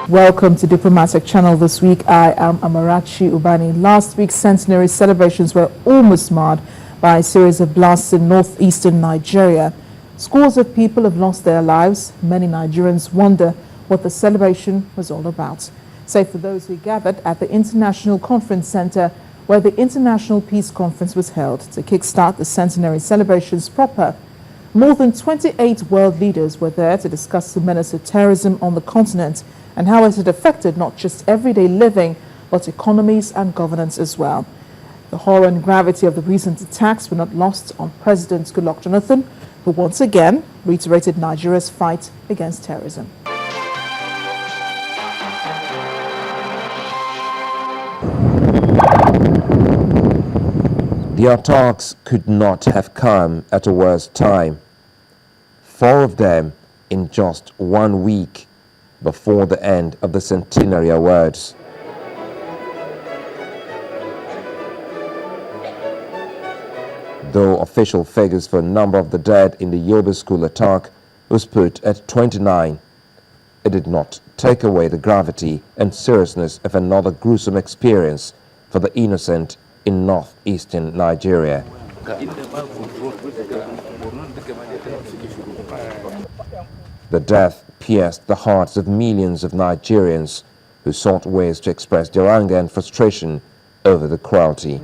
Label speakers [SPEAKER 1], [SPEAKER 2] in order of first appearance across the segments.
[SPEAKER 1] Welcome to Diplomatic Channel this week. I am Amarachi Ubani. Last week's Centenary celebrations were almost marred by a series of blasts in northeastern Nigeria. Scores of people have lost their lives. Many Nigerians wonder what the celebration was all about. Save for those who gathered at the International Conference Center where the International Peace Conference was held to kickstart the Centenary celebrations proper. More than 28 world leaders were there to discuss the menace of terrorism on the continent and how it had affected not just everyday living, but economies and governance as well. The horror and gravity of the recent attacks were not lost on President Goodluck Jonathan, who once again reiterated Nigeria's fight against terrorism.
[SPEAKER 2] The attacks could not have come at a worse time. 4 of them in just 1 week before the end of the Centenary Awards. Though official figures for a number of the dead in the Yobe school attack was put at 29, it did not take away the gravity and seriousness of another gruesome experience for the innocent in northeastern Nigeria. The death pierced the hearts of millions of Nigerians who sought ways to express their anger and frustration over the cruelty.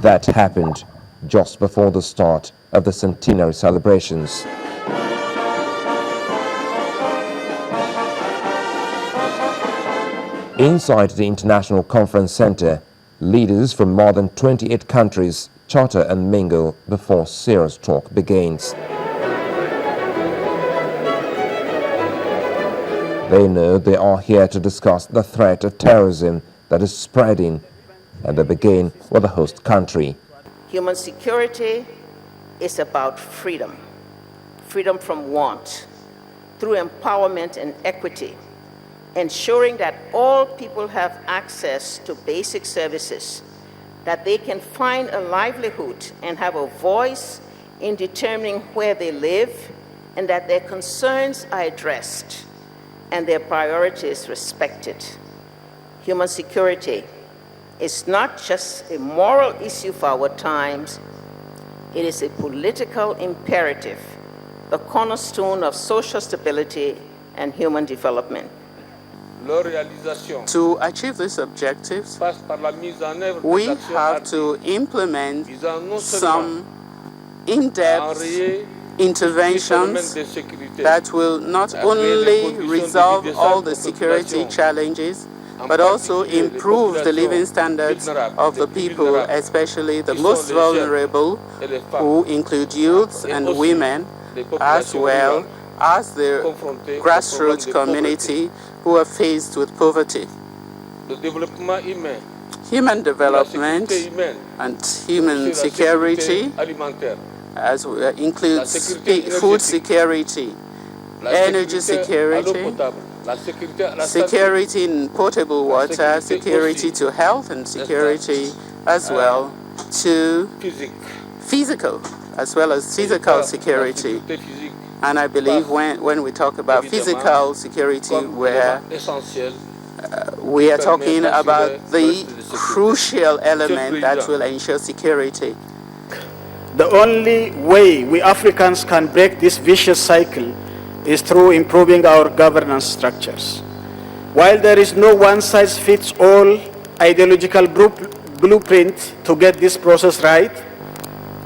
[SPEAKER 2] That happened just before the start of the Centenary celebrations. Inside the International Conference Center, leaders from more than 28 countries chatter and mingle before serious talk begins. They know they are here to discuss the threat of terrorism that is spreading, and they begin with the host country.
[SPEAKER 3] Human security is about freedom, freedom from want, through empowerment and equity, ensuring that all people have access to basic services, that they can find a livelihood and have a voice in determining where they live, and that their concerns are addressed and their priorities respected. Human security is not just a moral issue for our times, it is a political imperative, the cornerstone of social stability and human development.
[SPEAKER 4] To achieve these objectives, we have to implement some in-depth interventions that will not only resolve all the security challenges, but also improve the living standards of the people, especially the most vulnerable, who include youths and women, as well as the grassroots community who are faced with poverty. Human development and human security as includes food security, energy security, security in potable water, security to health, and security as well to physical security. And I believe when we talk about physical security, we are talking about the crucial element that will ensure security.
[SPEAKER 5] The only way we Africans can break this vicious cycle is through improving our governance structures. While there is no one-size-fits-all ideological blueprint to get this process right,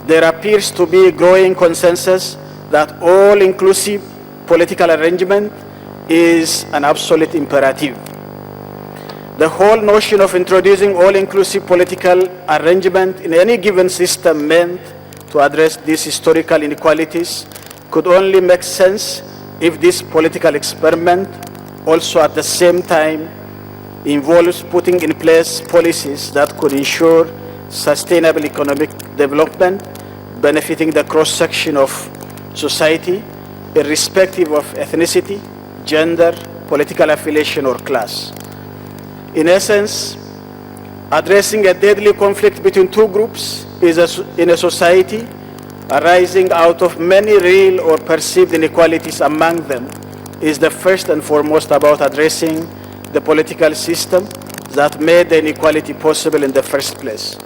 [SPEAKER 5] there appears to be a growing consensus that all-inclusive political arrangement is an absolute imperative. The whole notion of introducing all-inclusive political arrangement in any given system meant to address these historical inequalities could only make sense if this political experiment also at the same time involves putting in place policies that could ensure sustainable economic development, benefiting the cross-section of society, irrespective of ethnicity, gender, political affiliation, or class. In essence, addressing a deadly conflict between two groups in a society arising out of many real or perceived inequalities among them, is the first and foremost about addressing the political system that made the inequality possible in the first place.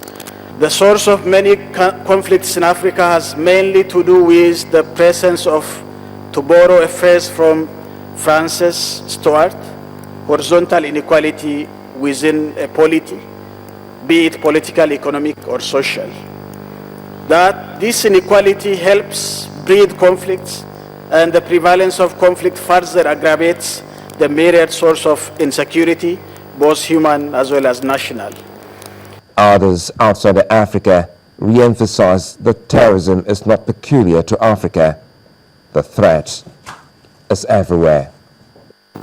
[SPEAKER 5] The source of many conflicts in Africa has mainly to do with the presence of, to borrow a phrase from Frances Stewart, horizontal inequality within a polity, be it political, economic, or social. That this inequality helps breed conflicts, and the prevalence of conflict further aggravates the myriad source of insecurity, both human as well as national.
[SPEAKER 2] Others outside of Africa re-emphasize that terrorism is not peculiar to Africa. The threat is everywhere.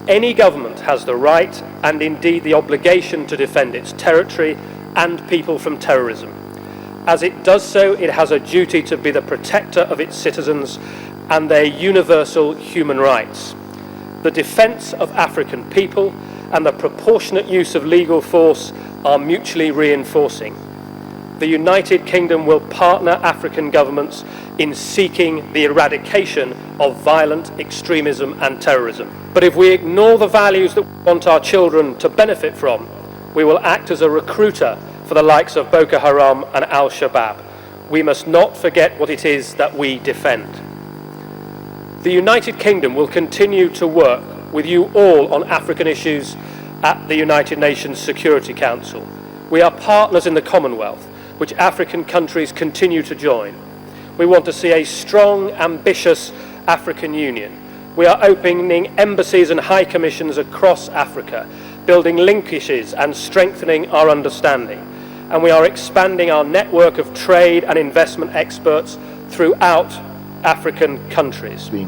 [SPEAKER 6] Any government has the right and indeed the obligation to defend its territory and people from terrorism. As it does so, it has a duty to be the protector of its citizens and their universal human rights. The defence of African people and the proportionate use of legal force are mutually reinforcing. The United Kingdom will partner African governments in seeking the eradication of violent extremism and terrorism. But if we ignore the values that we want our children to benefit from, we will act as a recruiter for the likes of Boko Haram and Al-Shabaab. We must not forget what it is that we defend. The United Kingdom will continue to work with you all on African issues at the United Nations Security Council. We are partners in the Commonwealth, which African countries continue to join. We want to see a strong, ambitious African Union. We are opening embassies and high commissions across Africa, building linkages and strengthening our understanding. And we are expanding our network of trade and investment experts throughout African countries.